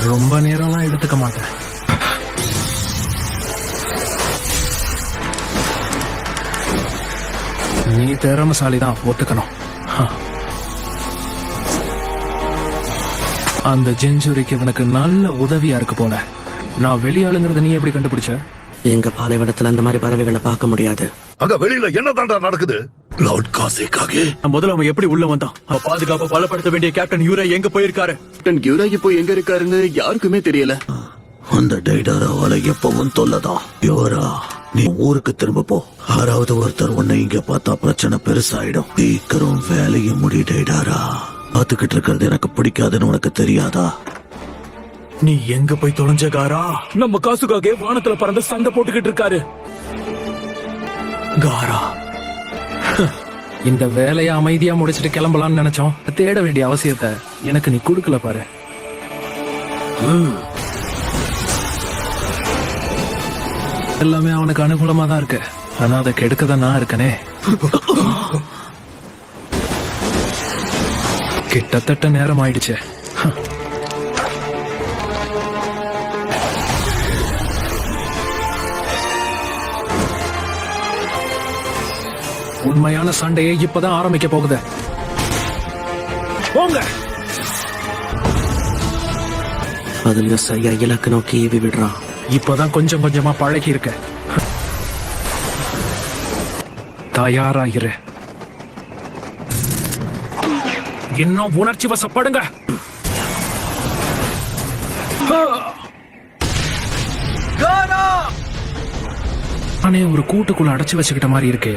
ரொம்ப நேரம்லாம் எடுத்துக்க மாட்டேன். நீ திறமசாலிதான், ஒத்துக்கணும். அந்த ஜெஞ்சுரிக்கு இவனுக்கு நல்ல உதவியா இருக்கு போல. நான் வெளியாளுங்கிறத நீ எப்படி கண்டுபிடிச்ச? எங்க பாலைவனத்துல அந்த மாதிரி பறவைகளை பார்க்க முடியாது. அங்க வெளியில என்னதான்டா நடக்குது? லார்ட் காசேக்காகே முதல்ல அவன் எப்படி உள்ள வந்தான்? பாதுகாப்பை பலப்படுத்த வேண்டிய கேப்டன் யூரா எங்க போயிருக்காரு? கேப்டன் யூரா இப்போ எங்க இருக்காருன்னு யாருக்குமே தெரியல. அந்த டைடாராவால எப்பவும் தொல்லதான். யோரா, நீ ஊருக்கு திரும்ப போ. யாராவது ஒருத்தர் உன்னை இங்க பார்த்தா பிரச்சனை பெருசாயிடும். சீக்கிரம் வேலையை முடி டைடாரா. பாத்துக்கிட்டு இருக்கிறது எனக்கு பிடிக்காதுன்னு உனக்கு தெரியாதா? நீ எங்க போய் தொலைஞ்ச காரா? நம்ம காசுக்காக வானத்துல பறந்து சண்டை போட்டுக்கிட்டு இருக்காரு. காரா, இந்த வேலையை அமைதியா முடிச்சிட்டு கிளம்பலாம்னு நினைச்சோம். தேட வேண்டிய அவசியத்தை எனக்கு நீ கொடுக்கல பாரு. எல்லாமே அவனுக்கு அனுகூலமா தான் இருக்கு. ஆனா அதை கெடுக்கதான் நான் இருக்கனே. கிட்டத்தட்ட நேரம் ஆயிடுச்சு. உண்மையான சண்டையை இப்பதான் ஆரம்பிக்க போகுது. போங்க. அதுல சரியா இலக்கு நோக்கி ஏவி விடுறான். இப்பதான் கொஞ்சம் கொஞ்சமா பழகி இருக்க. தயாராகிரு. இன்னும் உணர்ச்சி வசப்படுங்க. நானே ஒரு கூட்டுக்குள்ள அடைச்சு வச்சுக்கிட்ட மாதிரி இருக்கு.